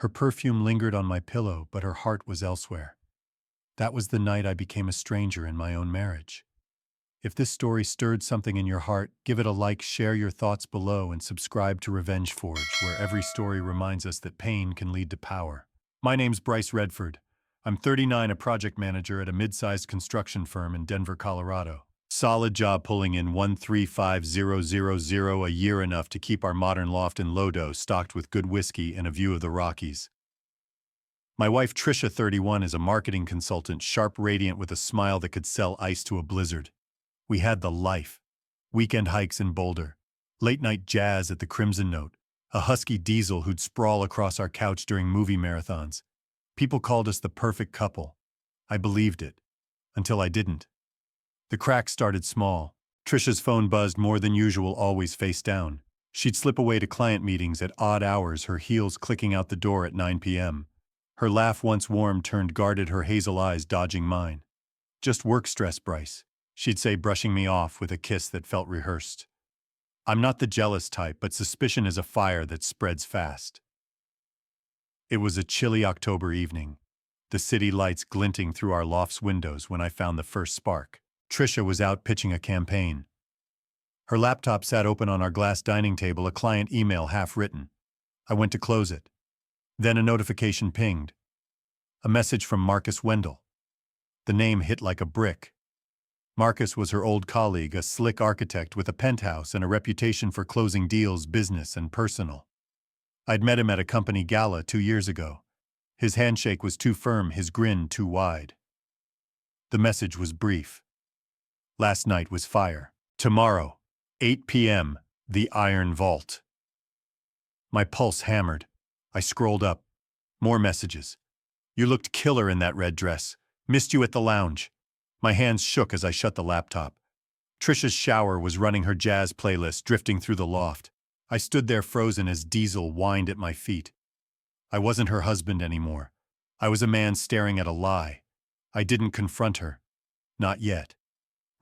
Her perfume lingered on my pillow, but her heart was elsewhere. That was the night I became a stranger in my own marriage. If this story stirred something in your heart, give it a like, share your thoughts below, and subscribe to Revenge Forge, where every story reminds us that pain can lead to power. My name's Bryce Redford. I'm 39, a project manager at a mid-sized construction firm in Denver, Colorado. Solid job pulling in 135,000 a year, enough to keep our modern loft in Lodo stocked with good whiskey and a view of the Rockies. My wife Trisha, 31, is a marketing consultant, sharp, radiant, with a smile that could sell ice to a blizzard. We had the life. Weekend hikes in Boulder, late-night jazz at the Crimson Note, a husky diesel who'd sprawl across our couch during movie marathons. People called us the perfect couple. I believed it. Until I didn't. The cracks started small. Trisha's phone buzzed more than usual, always face down. She'd slip away to client meetings at odd hours, her heels clicking out the door at 9 p.m. Her laugh, once warm, turned guarded, her hazel eyes dodging mine. "Just work stress, Bryce," she'd say, brushing me off with a kiss that felt rehearsed. I'm not the jealous type, but suspicion is a fire that spreads fast. It was a chilly October evening, the city lights glinting through our loft's windows, when I found the first spark. Trisha was out pitching a campaign. Her laptop sat open on our glass dining table, a client email half written. I went to close it. Then a notification pinged. A message from Marcus Wendell. The name hit like a brick. Marcus was her old colleague, a slick architect with a penthouse and a reputation for closing deals, business and personal. I'd met him at a company gala 2 years ago. His handshake was too firm, his grin too wide. The message was brief. Last night was fire. Tomorrow, 8 p.m., the Iron Vault. My pulse hammered. I scrolled up. More messages. "You looked killer in that red dress. Missed you at the lounge." My hands shook as I shut the laptop. Trisha's shower was running her jazz playlist, drifting through the loft. I stood there frozen as diesel whined at my feet. I wasn't her husband anymore. I was a man staring at a lie. I didn't confront her. Not yet.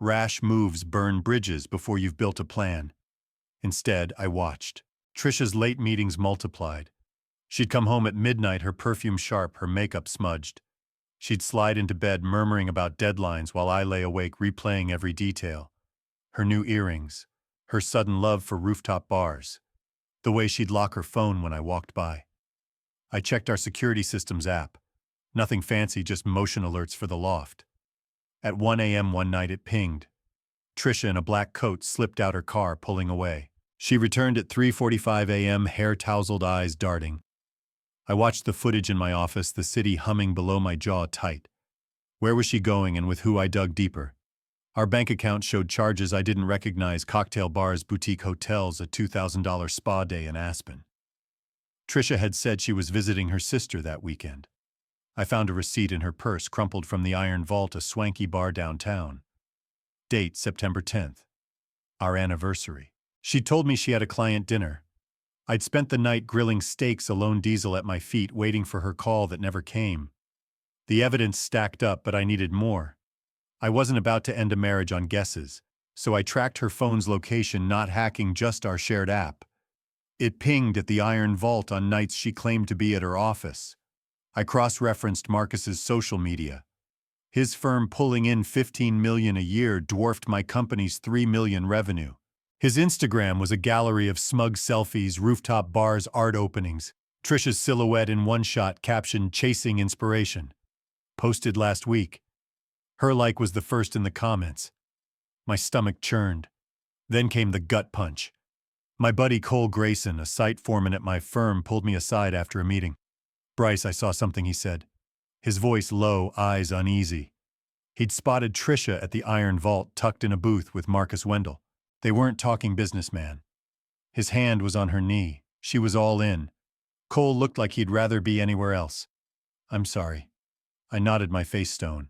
Rash moves burn bridges before you've built a plan. Instead, I watched. Trisha's late meetings multiplied. She'd come home at midnight, her perfume sharp, her makeup smudged. She'd slide into bed murmuring about deadlines while I lay awake replaying every detail. Her new earrings, her sudden love for rooftop bars, the way she'd lock her phone when I walked by. I checked our security systems app. Nothing fancy, just motion alerts for the loft. At 1 a.m. one night it pinged. Trisha in a black coat slipped out her car, pulling away. She returned at 3:45 a.m., hair tousled, eyes darting. I watched the footage in my office, the city humming below my jaw tight. Where was she going and with who? I dug deeper. Our bank account showed charges I didn't recognize: cocktail bars, boutique hotels, a $2,000 spa day in Aspen. Trisha had said she was visiting her sister that weekend. I found a receipt in her purse, crumpled from the Iron Vault, a swanky bar downtown. Date, September 10th. Our anniversary. She told me she had a client dinner. I'd spent the night grilling steaks, a lone diesel at my feet, waiting for her call that never came. The evidence stacked up, but I needed more. I wasn't about to end a marriage on guesses, so I tracked her phone's location, not hacking, just our shared app. It pinged at the Iron Vault on nights she claimed to be at her office. I cross-referenced Marcus's social media. His firm pulling in $15 million a year dwarfed my company's $3 million revenue. His Instagram was a gallery of smug selfies, rooftop bars, art openings. Trisha's silhouette in one shot, captioned "Chasing Inspiration." Posted last week. Her like was the first in the comments. My stomach churned. Then came the gut punch. My buddy Cole Grayson, a site foreman at my firm, pulled me aside after a meeting. "Bryce, I saw something," he said. His voice low, eyes uneasy. He'd spotted Trisha at the Iron Vault, tucked in a booth with Marcus Wendell. They weren't talking business, man. His hand was on her knee. She was all in. Cole looked like he'd rather be anywhere else. "I'm sorry." I nodded, my face stone.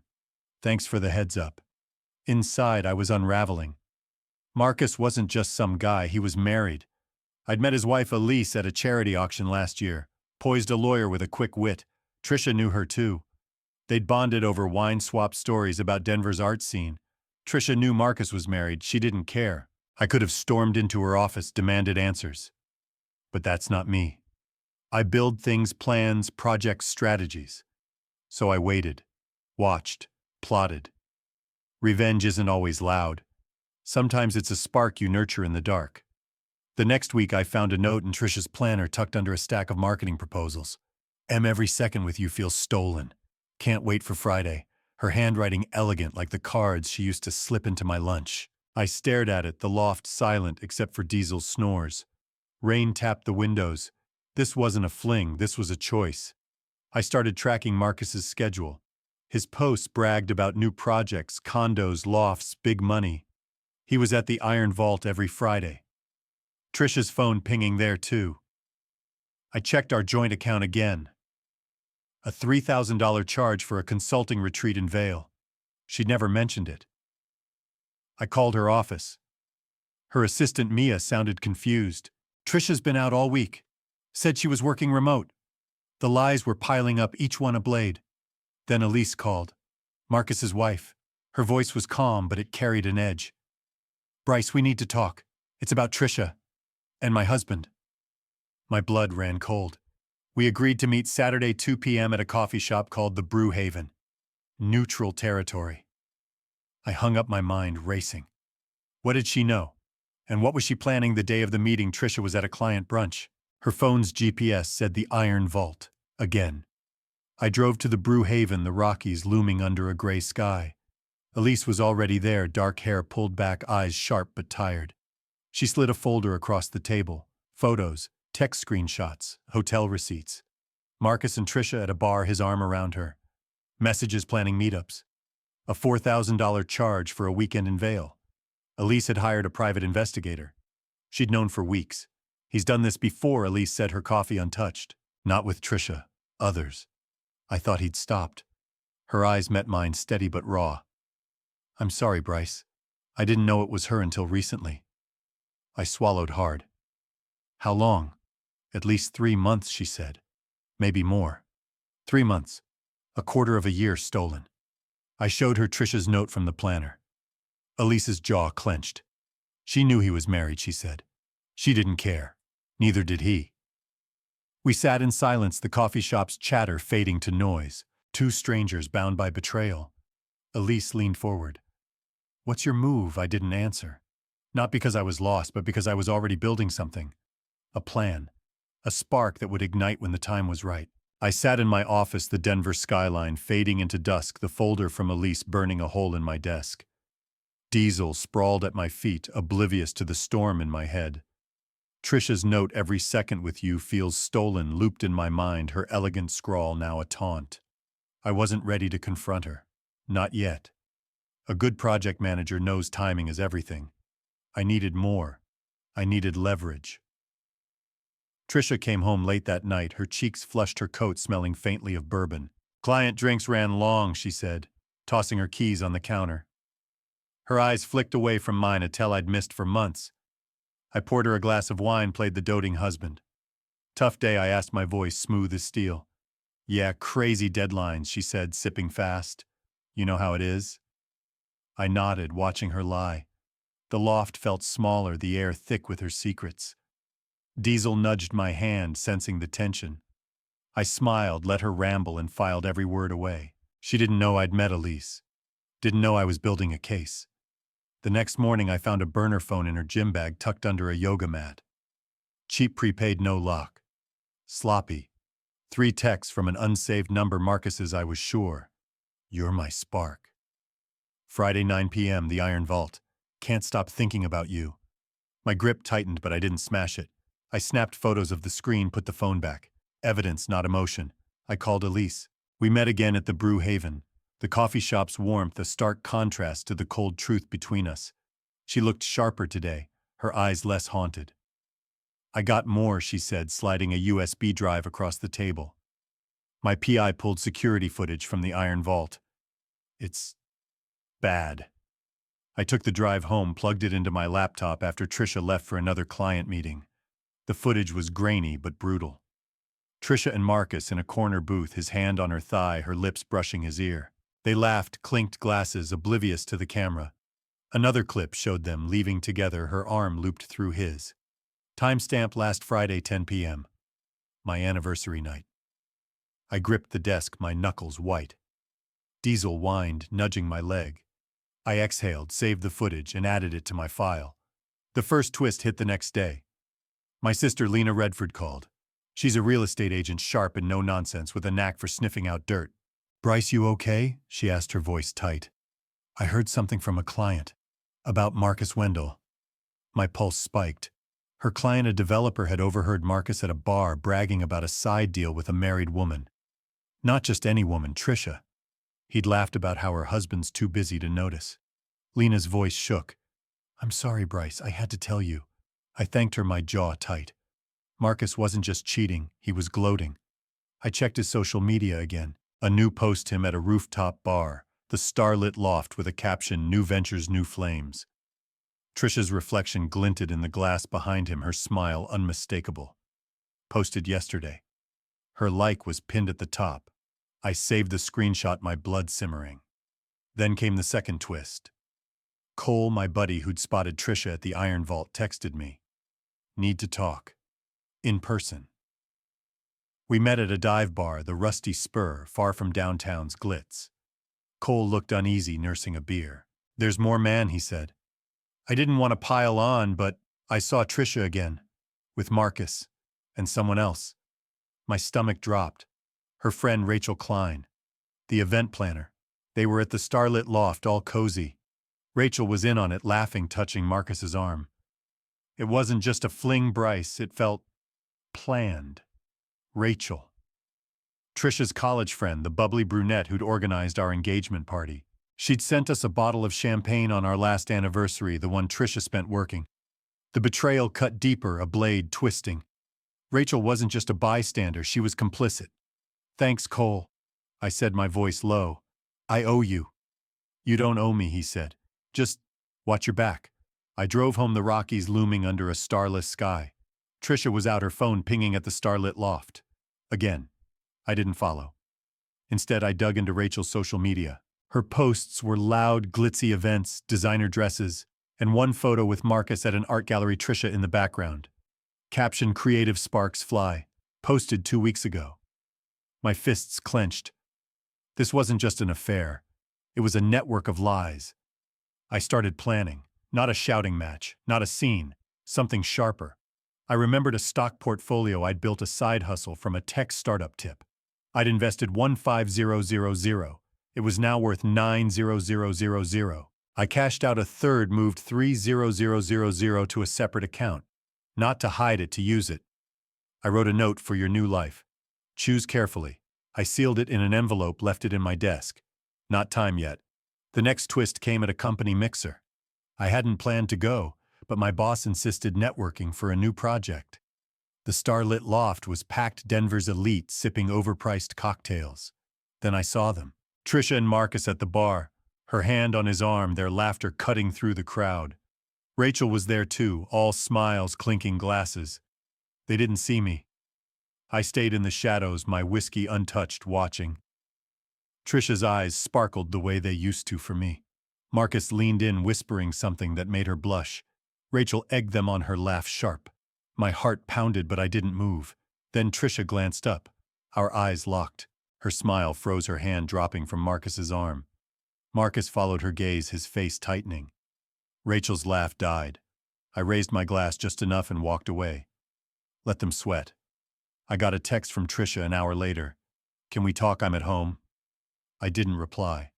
"Thanks for the heads up." Inside, I was unraveling. Marcus wasn't just some guy, he was married. I'd met his wife Elise at a charity auction last year. Poised a lawyer with a quick wit. Trisha knew her too. They'd bonded over wine-swap stories about Denver's art scene. Trisha knew Marcus was married. She didn't care. I could have stormed into her office, demanded answers. But that's not me. I build things, plans, projects, strategies. So I waited, watched, plotted. Revenge isn't always loud. Sometimes it's a spark you nurture in the dark. The next week I found a note in Trisha's planner tucked under a stack of marketing proposals. Every second with you feels stolen. Can't wait for Friday. Her handwriting elegant like the cards she used to slip into my lunch. I stared at it, the loft silent except for Diesel's snores. Rain tapped the windows. This wasn't a fling, this was a choice. I started tracking Marcus's schedule. His posts bragged about new projects, condos, lofts, big money. He was at the Iron Vault every Friday. Trisha's phone pinging there too. I checked our joint account again. A $3,000 charge for a consulting retreat in Vail. She'd never mentioned it. I called her office. Her assistant Mia sounded confused. Trisha's been out all week. Said she was working remote. The lies were piling up, each one a blade. Then Elise called. Marcus's wife. Her voice was calm, but it carried an edge. Bryce, we need to talk. It's about Trisha. And my husband. My blood ran cold. We agreed to meet Saturday 2 p.m. at a coffee shop called the Brew Haven. Neutral territory. I hung up, my mind racing. What did she know? And what was she planning the day of the meeting? Trisha was at a client brunch. Her phone's GPS said the Iron Vault. Again. I drove to the Brew Haven, the Rockies looming under a gray sky. Elise was already there, dark hair pulled back, eyes sharp but tired. She slid a folder across the table. Photos, text screenshots, hotel receipts. Marcus and Trisha at a bar, his arm around her. Messages planning meetups. A $4,000 charge for a weekend in Vail. Elise had hired a private investigator. She'd known for weeks. He's done this before, Elise said, her coffee untouched. Not with Trisha. Others. I thought he'd stopped. Her eyes met mine, steady but raw. I'm sorry, Bryce. I didn't know it was her until recently. I swallowed hard. How long? At least 3 months, she said. Maybe more. 3 months. A quarter of a year stolen. I showed her Trisha's note from the planner. Elise's jaw clenched. She knew he was married, she said. She didn't care. Neither did he. We sat in silence, the coffee shop's chatter fading to noise. Two strangers bound by betrayal. Elise leaned forward. What's your move? I didn't answer. Not because I was lost, but because I was already building something. A plan. A spark that would ignite when the time was right. I sat in my office, the Denver skyline fading into dusk, the folder from Elise burning a hole in my desk. Diesel sprawled at my feet, oblivious to the storm in my head. Trisha's note, every second with you feels stolen, looped in my mind, her elegant scrawl now a taunt. I wasn't ready to confront her. Not yet. A good project manager knows timing is everything. I needed more. I needed leverage. Trisha came home late that night, her cheeks flushed, her coat smelling faintly of bourbon. Client drinks ran long, she said, tossing her keys on the counter. Her eyes flicked away from mine, a tell I'd missed for months. I poured her a glass of wine, played the doting husband. Tough day, I asked, my voice smooth as steel. Yeah, crazy deadlines, she said, sipping fast. You know how it is? I nodded, watching her lie. The loft felt smaller, the air thick with her secrets. Diesel nudged my hand, sensing the tension. I smiled, let her ramble, and filed every word away. She didn't know I'd met Elise. Didn't know I was building a case. The next morning I found a burner phone in her gym bag tucked under a yoga mat. Cheap prepaid, no lock. Sloppy. 3 texts from an unsaved number, Marcus's, I was sure. You're my spark. Friday 9 p.m., the Iron Vault. Can't stop thinking about you. My grip tightened, but I didn't smash it. I snapped photos of the screen, put the phone back. Evidence, not emotion. I called Elise. We met again at the Brew Haven. The coffee shop's warmth, a stark contrast to the cold truth between us. She looked sharper today, her eyes less haunted. I got more, she said, sliding a USB drive across the table. My PI pulled security footage from the Iron Vault. It's bad. I took the drive home, plugged it into my laptop after Trisha left for another client meeting. The footage was grainy but brutal. Trisha and Marcus in a corner booth, his hand on her thigh, her lips brushing his ear. They laughed, clinked glasses, oblivious to the camera. Another clip showed them leaving together, her arm looped through his. Timestamp last Friday, 10 p.m. My anniversary night. I gripped the desk, my knuckles white. Diesel whined, nudging my leg. I exhaled, saved the footage, and added it to my file. The first twist hit the next day. My sister Lena Redford called. She's a real estate agent, sharp and no-nonsense, with a knack for sniffing out dirt. "Bryce, you okay?" she asked, her voice tight. "I heard something from a client. About Marcus Wendell." My pulse spiked. Her client, a developer, had overheard Marcus at a bar bragging about a side deal with a married woman. Not just any woman, Trisha. He'd laughed about how her husband's too busy to notice. Lena's voice shook. "I'm sorry, Bryce, I had to tell you." I thanked her, my jaw tight. Marcus wasn't just cheating, he was gloating. I checked his social media again. A new post him at a rooftop bar, the starlit loft with a caption, "New Ventures, New Flames." Trisha's reflection glinted in the glass behind him, her smile unmistakable. Posted yesterday. Her like was pinned at the top. I saved the screenshot, my blood simmering. Then came the second twist. Cole, my buddy who'd spotted Trisha at the Iron Vault, texted me. "Need to talk. In person." We met at a dive bar, the Rusty Spur, far from downtown's glitz. Cole looked uneasy, nursing a beer. "There's more, man," he said. I didn't want to pile on, but I saw Trisha again, with Marcus, and someone else. My stomach dropped. Her friend Rachel Klein, the event planner. They were at the starlit loft, all cozy. Rachel was in on it, laughing, touching Marcus's arm. It wasn't just a fling, Bryce, it felt planned. Rachel. Trisha's college friend, the bubbly brunette who'd organized our engagement party. She'd sent us a bottle of champagne on our last anniversary, the one Trisha spent working. The betrayal cut deeper, a blade twisting. Rachel wasn't just a bystander, she was complicit. "Thanks, Cole," I said, my voice low. "I owe you." "You don't owe me," he said. "Just watch your back." I drove home, the Rockies looming under a starless sky. Trisha was out, her phone pinging at the starlit loft. Again. I didn't follow. Instead, I dug into Rachel's social media. Her posts were loud, glitzy events, designer dresses, and one photo with Marcus at an art gallery, Trisha in the background. Caption, "Creative sparks fly." Posted 2 weeks ago. My fists clenched. This wasn't just an affair. It was a network of lies. I started planning. Not a shouting match, not a scene, something sharper. I remembered a stock portfolio I'd built, a side hustle from a tech startup tip. I'd invested 15000. It was now worth 90000. I cashed out a third, moved 30000 to a separate account. Not to hide it, to use it. I wrote a note, "For your new life. Choose carefully." I sealed it in an envelope, left it in my desk. Not time yet. The next twist came at a company mixer. I hadn't planned to go, but my boss insisted, networking for a new project. The starlit loft was packed, Denver's elite sipping overpriced cocktails. Then I saw them. Trisha and Marcus at the bar, her hand on his arm, their laughter cutting through the crowd. Rachel was there too, all smiles, clinking glasses. They didn't see me. I stayed in the shadows, my whiskey untouched, watching. Trisha's eyes sparkled the way they used to for me. Marcus leaned in, whispering something that made her blush. Rachel egged them on, her laugh sharp. My heart pounded, but I didn't move. Then Trisha glanced up. Our eyes locked. Her smile froze, her hand dropping from Marcus's arm. Marcus followed her gaze, his face tightening. Rachel's laugh died. I raised my glass just enough and walked away. Let them sweat. I got a text from Trisha an hour later. "Can we talk? I'm at home." I didn't reply.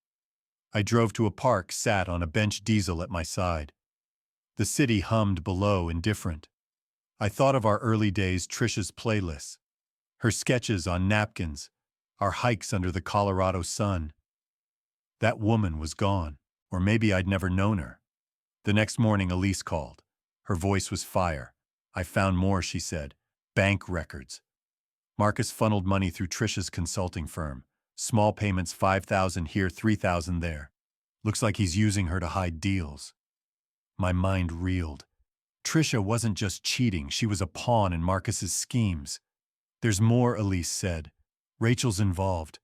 I drove to a park, sat on a bench, Diesel at my side. The city hummed below, indifferent. I thought of our early days, Trisha's playlists, her sketches on napkins, our hikes under the Colorado sun. That woman was gone, or maybe I'd never known her. The next morning, Elise called. Her voice was fire. "I found more," she said. "Bank records." Marcus funneled money through Trisha's consulting firm. Small payments, 5,000 here, 3,000 there. Looks like he's using her to hide deals. My mind reeled. Trisha wasn't just cheating, she was a pawn in Marcus's schemes. "There's more," Elise said. "Rachel's involved.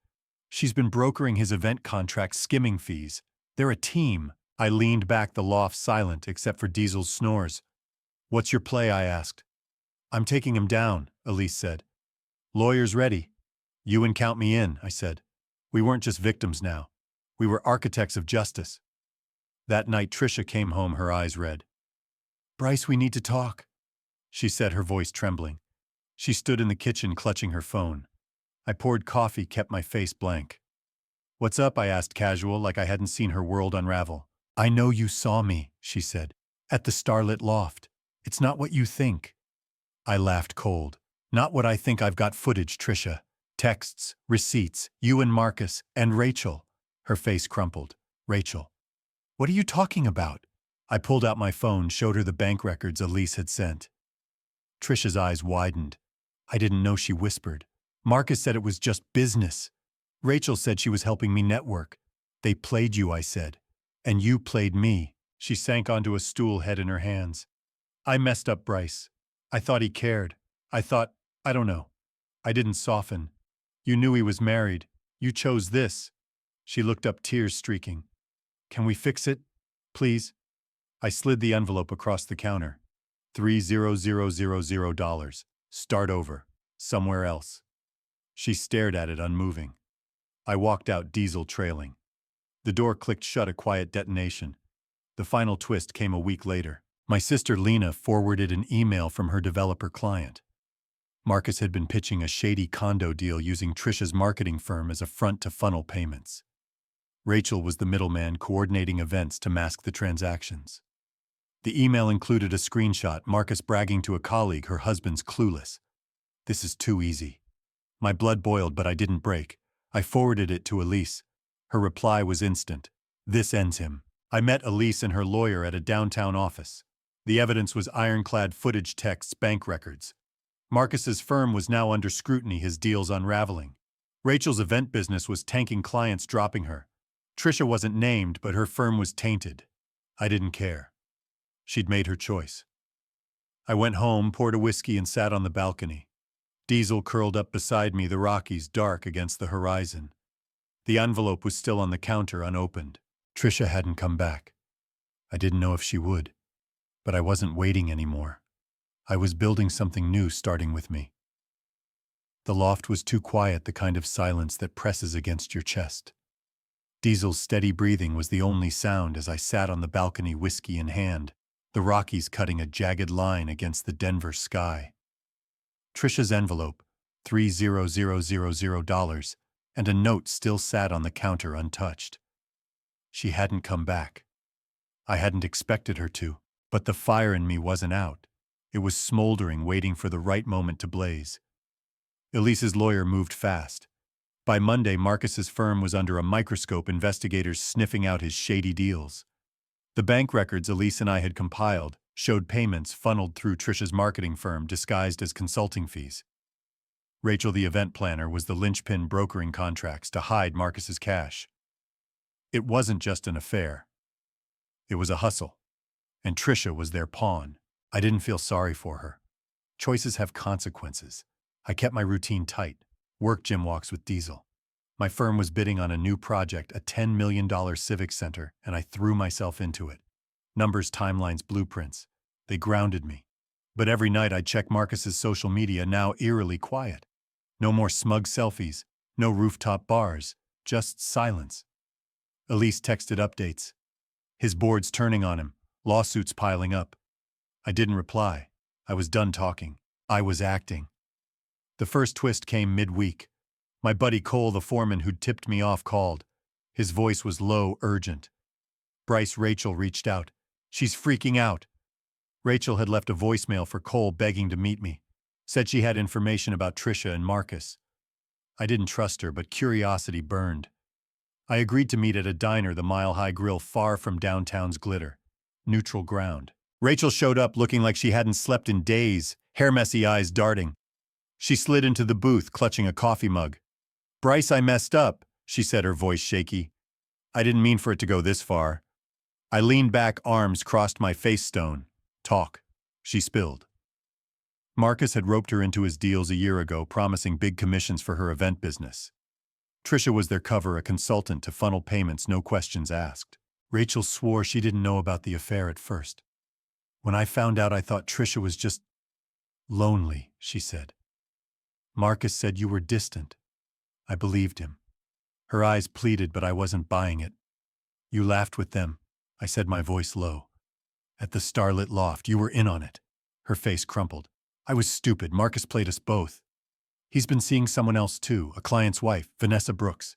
She's been brokering his event contracts, skimming fees. They're a team." I leaned back, the loft silent except for Diesel's snores. "What's your play?" I asked. "I'm taking him down," Elise said. Lawyers ready. You and count me in, I said. We weren't just victims now. We were architects of justice. That night, Trisha came home, her eyes red. Bryce, we need to talk, she said, her voice trembling. She stood in the kitchen clutching her phone. I poured coffee, kept my face blank. What's up? I asked, casual, like I hadn't seen her world unravel. I know you saw me, she said, at the starlit loft. It's not what you think. I laughed cold. Not what I think. I've got footage, Trisha. Texts, receipts, you and Marcus, and Rachel. Her face crumpled. Rachel. What are you talking about? I pulled out my phone, showed her the bank records Elise had sent. Trisha's eyes widened. I didn't know, she whispered. Marcus said it was just business. Rachel said she was helping me network. They played you, I said. And you played me. She sank onto a stool, head in her hands. I messed up, Bryce. I thought he cared. I don't know. I didn't soften. You knew he was married. You chose this. She looked up, tears streaking. Can we fix it? Please? I slid the envelope across the counter. $3,000. Start over. Somewhere else. She stared at it, unmoving. I walked out, Diesel trailing. The door clicked shut, a quiet detonation. The final twist came a week later. My sister Lena forwarded an email from her developer client. Marcus had been pitching a shady condo deal using Trisha's marketing firm as a front to funnel payments. Rachel was the middleman, coordinating events to mask the transactions. The email included a screenshot, Marcus bragging to a colleague her husband's clueless. This is too easy. My blood boiled, but I didn't break. I forwarded it to Elise. Her reply was instant. This ends him. I met Elise and her lawyer at a downtown office. The evidence was ironclad: footage, texts, bank records. Marcus's firm was now under scrutiny, his deals unraveling. Rachel's event business was tanking, clients dropping her. Trisha wasn't named, but her firm was tainted. I didn't care. She'd made her choice. I went home, poured a whiskey, and sat on the balcony. Diesel curled up beside me, the Rockies dark against the horizon. The envelope was still on the counter, unopened. Trisha hadn't come back. I didn't know if she would, but I wasn't waiting anymore. I was building something new, starting with me. The loft was too quiet, the kind of silence that presses against your chest. Diesel's steady breathing was the only sound as I sat on the balcony, whiskey in hand, the Rockies cutting a jagged line against the Denver sky. Trisha's envelope, $3,000, and a note still sat on the counter untouched. She hadn't come back. I hadn't expected her to, but the fire in me wasn't out. It was smoldering, waiting for the right moment to blaze. Elise's lawyer moved fast. By Monday, Marcus's firm was under a microscope, investigators sniffing out his shady deals. The bank records Elise and I had compiled showed payments funneled through Trisha's marketing firm disguised as consulting fees. Rachel, the event planner, was the linchpin, brokering contracts to hide Marcus's cash. It wasn't just an affair. It was a hustle. And Trisha was their pawn. I didn't feel sorry for her. Choices have consequences. I kept my routine tight. Work gym walks with Diesel. My firm was bidding on a new project, a $10 million civic center, and I threw myself into it. Numbers, timelines, blueprints. They grounded me. But every night I'd check Marcus's social media, now eerily quiet. No more smug selfies, no rooftop bars, just silence. Elise texted updates. His board's turning on him, lawsuits piling up. I didn't reply. I was done talking. I was acting. The first twist came midweek. My buddy Cole, the foreman who'd tipped me off, called. His voice was low, urgent. Bryce, Rachel reached out. She's freaking out. Rachel had left a voicemail for Cole begging to meet me. Said she had information about Trisha and Marcus. I didn't trust her, but curiosity burned. I agreed to meet at a diner, the Mile High Grill, far from downtown's glitter. Neutral ground. Rachel showed up looking like she hadn't slept in days, hair messy, eyes darting. She slid into the booth, clutching a coffee mug. Bryce, I messed up, she said, her voice shaky. I didn't mean for it to go this far. I leaned back, arms crossed, my face stone. Talk. She spilled. Marcus had roped her into his deals a year ago, promising big commissions for her event business. Trisha was their cover, a consultant to funnel payments, no questions asked. Rachel swore she didn't know about the affair at first. When I found out, I thought Trisha was just lonely, she said. Marcus said you were distant. I believed him. Her eyes pleaded, but I wasn't buying it. You laughed with them, I said, my voice low. At the starlit loft, you were in on it. Her face crumpled. I was stupid. Marcus played us both. He's been seeing someone else too, a client's wife, Vanessa Brooks.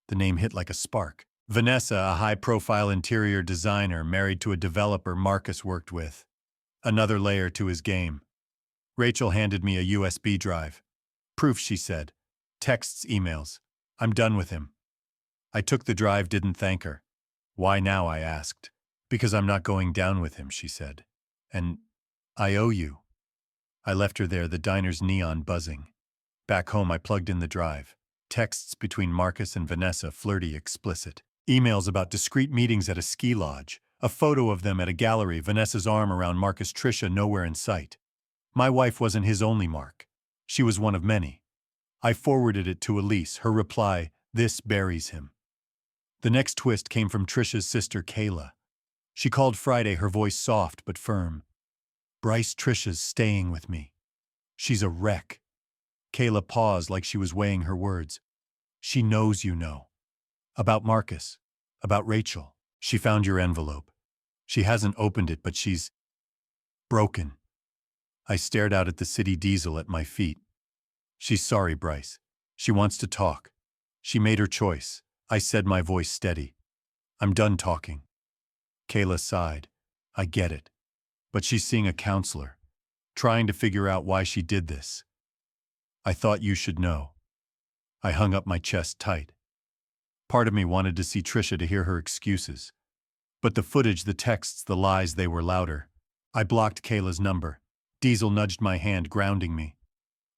The name hit like a spark. Vanessa, a high-profile interior designer married to a developer Marcus worked with. Another layer to his game. Rachel handed me a USB drive. Proof, she said. Texts, emails. I'm done with him. I took the drive, didn't thank her. Why now, I asked. Because I'm not going down with him, she said. And I owe you. I left her there, the diner's neon buzzing. Back home, I plugged in the drive. Texts between Marcus and Vanessa, flirty, explicit. Emails about discreet meetings at a ski lodge. A photo of them at a gallery, Vanessa's arm around Marcus, Trisha nowhere in sight. My wife wasn't his only mark. She was one of many. I forwarded it to Elise. Her reply, "This buries him." The next twist came from Trisha's sister, Kayla. She called Friday, her voice soft but firm. "Bryce, Trisha's staying with me. She's a wreck." Kayla paused like she was weighing her words. "She knows you know. About Marcus. About Rachel. She found your envelope. She hasn't opened it, but she's broken." I stared out at the city diesel at my feet. "She's sorry, Bryce. She wants to talk. She made her choice," I said, my voice steady. "I'm done talking." Kayla sighed. "I get it. But she's seeing a counselor, trying to figure out why she did this. I thought you should know." I hung up my chest tight. Part of me wanted to see Trisha, to hear her excuses. But the footage, the texts, the lies, they were louder. I blocked Kayla's number. Diesel nudged my hand, grounding me.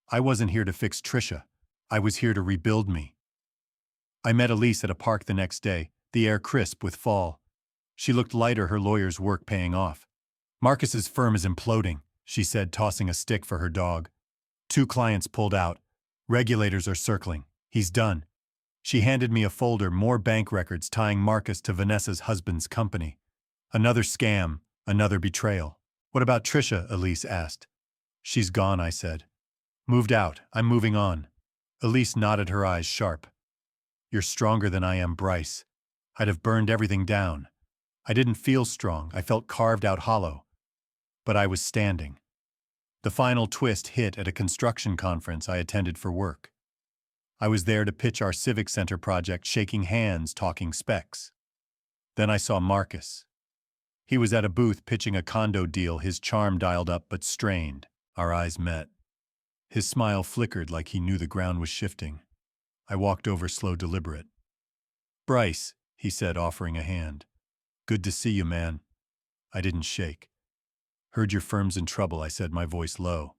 I wasn't here to fix Trisha. I was here to rebuild me. I met Elise at a park the next day, the air crisp with fall. She looked lighter, her lawyer's work paying off. "Marcus's firm is imploding," she said, tossing a stick for her dog. "2 clients pulled out. Regulators are circling. He's done." She handed me a folder, more bank records tying Marcus to Vanessa's husband's company. Another scam, another betrayal. "What about Trisha?" Elise asked. "She's gone," I said. "Moved out. I'm moving on." Elise nodded, her eyes sharp. "You're stronger than I am, Bryce. I'd have burned everything down. I didn't feel strong. I felt carved out hollow. But I was standing." The final twist hit at a construction conference I attended for work. I was there to pitch our Civic Center project, shaking hands, talking specs. Then I saw Marcus. He was at a booth pitching a condo deal, his charm dialed up but strained. Our eyes met. His smile flickered like he knew the ground was shifting. I walked over, slow, deliberate. "Bryce," he said, offering a hand. "Good to see you, man." I didn't shake. "Heard your firm's in trouble," I said, my voice low.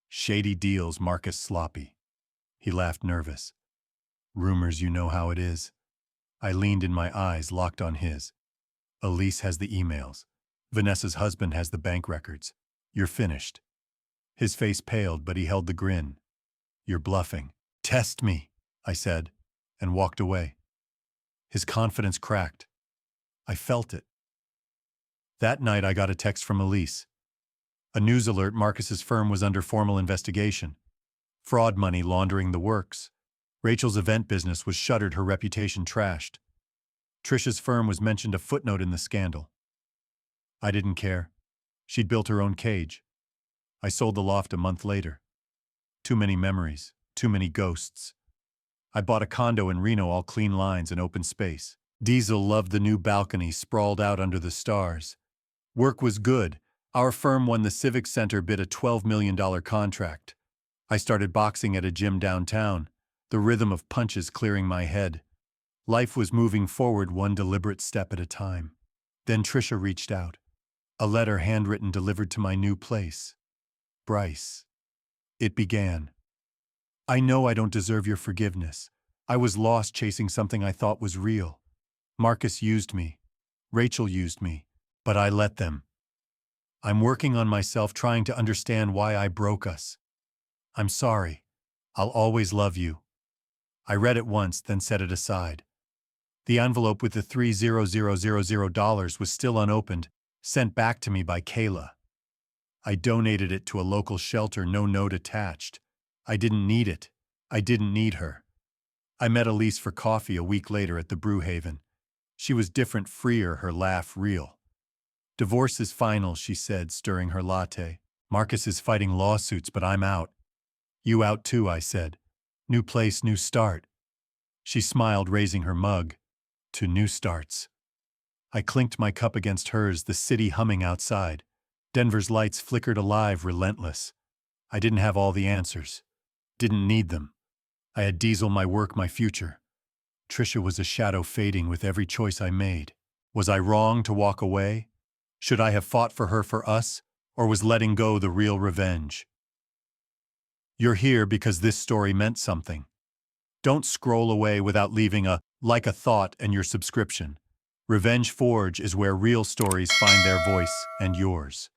"Shady deals, Marcus sloppy." He laughed, nervous. "Rumors, you know how it is." I leaned in, my eyes locked on his. "Elise has the emails. Vanessa's husband has the bank records. You're finished." His face paled, but he held the grin. "You're bluffing." "Test me," I said, and walked away. His confidence cracked. I felt it. That night I got a text from Elise. A news alert: Marcus's firm was under formal investigation. Fraud, money laundering, the works. Rachel's event business was shuttered, her reputation trashed. Trisha's firm was mentioned, a footnote in the scandal. I didn't care. She'd built her own cage. I sold the loft a month later. Too many memories, too many ghosts. I bought a condo in Reno, all clean lines and open space. Diesel loved the new balcony sprawled out under the stars. Work was good. Our firm won the Civic Center bid, a $12 million contract. I started boxing at a gym downtown, the rhythm of punches clearing my head. Life was moving forward, one deliberate step at a time. Then Trisha reached out. A letter, handwritten, delivered to my new place. "Bryce." It began. "I know I don't deserve your forgiveness. I was lost chasing something I thought was real. Marcus used me. Rachel used me. But I let them. I'm working on myself, trying to understand why I broke us. I'm sorry. I'll always love you." I read it once, then set it aside. The envelope with the $3,000 was still unopened, sent back to me by Kayla. I donated it to a local shelter, no note attached. I didn't need it. I didn't need her. I met Elise for coffee a week later at the Brewhaven. She was different, freer, her laugh real. Divorce is final, she said, stirring her latte. Marcus is fighting lawsuits, but I'm out. You out too, I said. New place, new start. She smiled, raising her mug. To new starts. I clinked my cup against hers, the city humming outside. Denver's lights flickered alive, relentless. I didn't have all the answers. Didn't need them. I had Diesel, my work, my future. Trisha was a shadow fading with every choice I made. Was I wrong to walk away? Should I have fought for her, for us? Or was letting go the real revenge? You're here because this story meant something. Don't scroll away without leaving a like a thought and your subscription. Revenge Forge is where real stories find their voice and yours.